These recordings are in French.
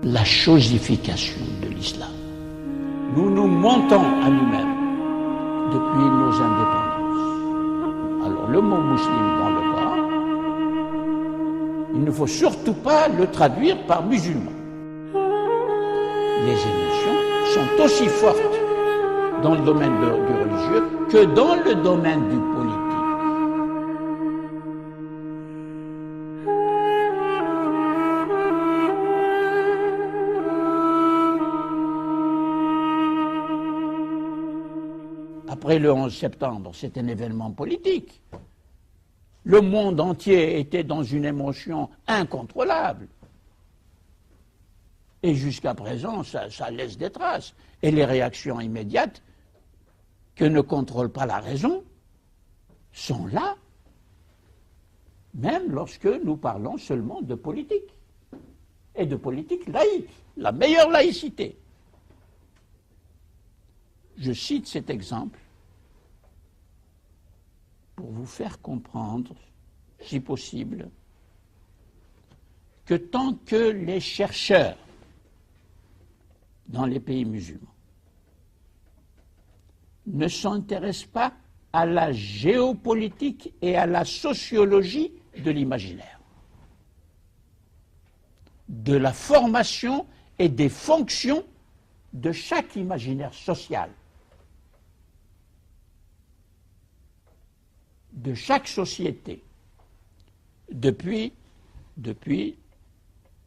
la chosification de l'islam. Nous nous montons à nous-mêmes depuis nos indépendances. Alors le mot musulman dans le Coran, il ne faut surtout pas le traduire par musulman. Les émotions sont aussi fortes dans le domaine du religieux que dans le domaine du politique. Après le 11 septembre, c'est un événement politique. Le monde entier était dans une émotion incontrôlable. Et jusqu'à présent, ça laisse des traces. Et les réactions immédiates, que ne contrôle pas la raison, sont là, même lorsque nous parlons seulement de politique. Et de politique laïque, la meilleure laïcité. Je cite cet exemple pour vous faire comprendre, si possible, que tant que les chercheurs dans les pays musulmans ne s'intéressent pas à la géopolitique et à la sociologie de l'imaginaire, de la formation et des fonctions de chaque imaginaire social, de chaque société, depuis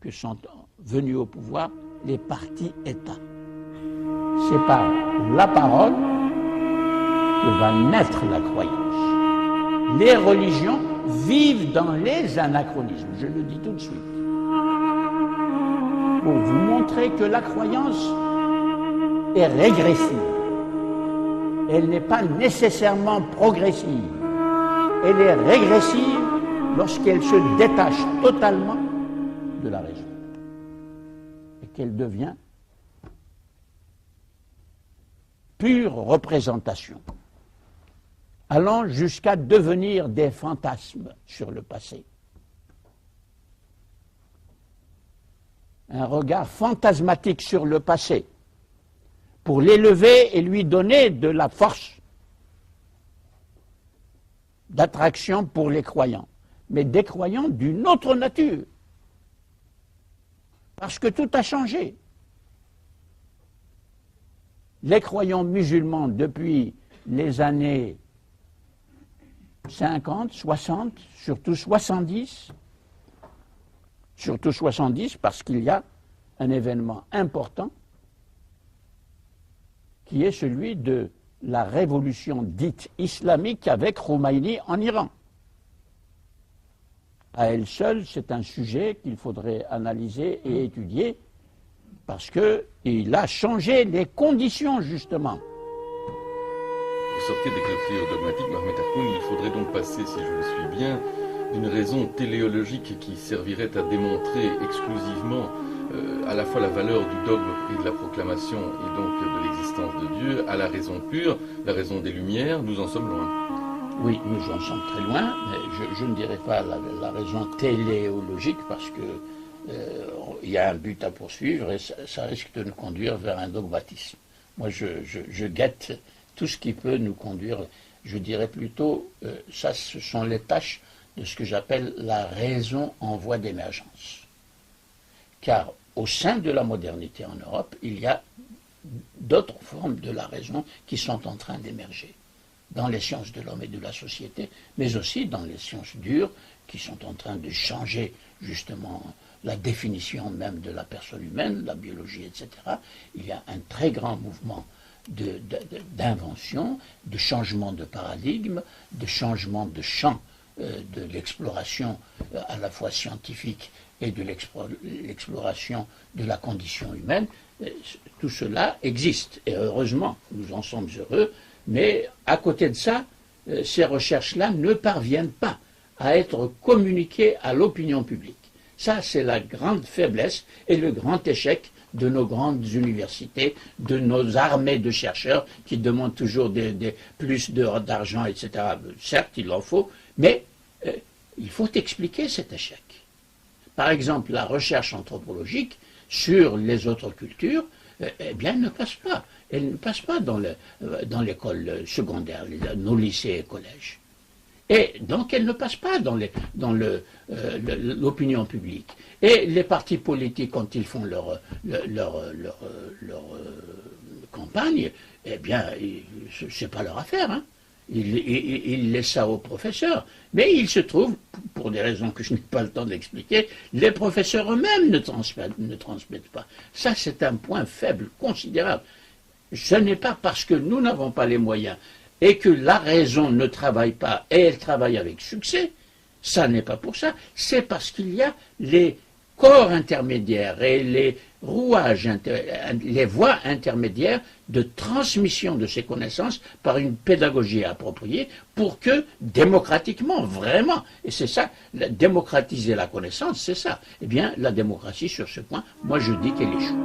que sont venus au pouvoir les partis États. C'est par la parole que va naître la croyance. Les religions vivent dans les anachronismes, je le dis tout de suite, pour vous montrer que la croyance est régressive. Elle n'est pas nécessairement progressive. Elle est régressive lorsqu'elle se détache totalement de la raison et qu'elle devient pure représentation, allant jusqu'à devenir des fantasmes sur le passé. Un regard fantasmatique sur le passé pour l'élever et lui donner de la force d'attraction pour les croyants, mais des croyants d'une autre nature, parce que tout a changé. Les croyants musulmans, depuis les années 50, 60, surtout 70 parce qu'il y a un événement important qui est celui de la révolution dite islamique avec Khomeini en Iran. À elle seule, c'est un sujet qu'il faudrait analyser et étudier parce qu'il a changé les conditions, justement. Vous sortez des clôtures dogmatiques, Mohamed Harkoun. Il faudrait donc passer, si je le suis bien, d'une raison téléologique qui servirait à démontrer exclusivement à la fois la valeur du dogme et de la proclamation et donc de l'existence de Dieu, à la raison pure, la raison des Lumières. Nous en sommes loin. Oui, nous en sommes très loin, mais je ne dirais pas la raison téléologique parce que il y a un but à poursuivre et ça risque de nous conduire vers un dogmatisme. Moi, je guette tout ce qui peut nous conduire, je dirais plutôt, ça, ce sont les tâches de ce que j'appelle la raison en voie d'émergence. Car au sein de la modernité en Europe, il y a d'autres formes de la raison qui sont en train d'émerger, dans les sciences de l'homme et de la société, mais aussi dans les sciences dures qui sont en train de changer justement la définition même de la personne humaine, la biologie, etc. Il y a un très grand mouvement d'invention, de changement de paradigme, de changement de champ de l'exploration à la fois scientifique et de l'exploration de la condition humaine. Tout cela existe, et heureusement, nous en sommes heureux, mais à côté de ça, ces recherches-là ne parviennent pas à être communiquées à l'opinion publique. Ça, c'est la grande faiblesse et le grand échec de nos grandes universités, de nos armées de chercheurs qui demandent toujours plus d'argent, etc. Certes, il en faut, mais il faut expliquer cet échec. par exemple, la recherche anthropologique sur les autres cultures, eh bien, elle ne passe pas. Elle ne passe pas dans l'école secondaire, nos lycées et collèges. Et donc, elle ne passe pas dans l'opinion publique. Et les partis politiques, quand ils font leur campagne, eh bien, c'est pas leur affaire, hein. Ils laissent ça aux professeurs. Mais il se trouve, pour des raisons que je n'ai pas le temps d'expliquer, les professeurs eux-mêmes ne transmettent pas. Ça, c'est un point faible, considérable. Ce n'est pas parce que nous n'avons pas les moyens et que la raison ne travaille pas, et elle travaille avec succès, ça n'est pas pour ça. C'est parce qu'il y a les corps intermédiaires et les rouages, les voies intermédiaires de transmission de ces connaissances par une pédagogie appropriée pour que, démocratiquement, vraiment, et c'est ça, démocratiser la connaissance, c'est ça. Eh bien, la démocratie, sur ce point, moi je dis qu'elle échoue.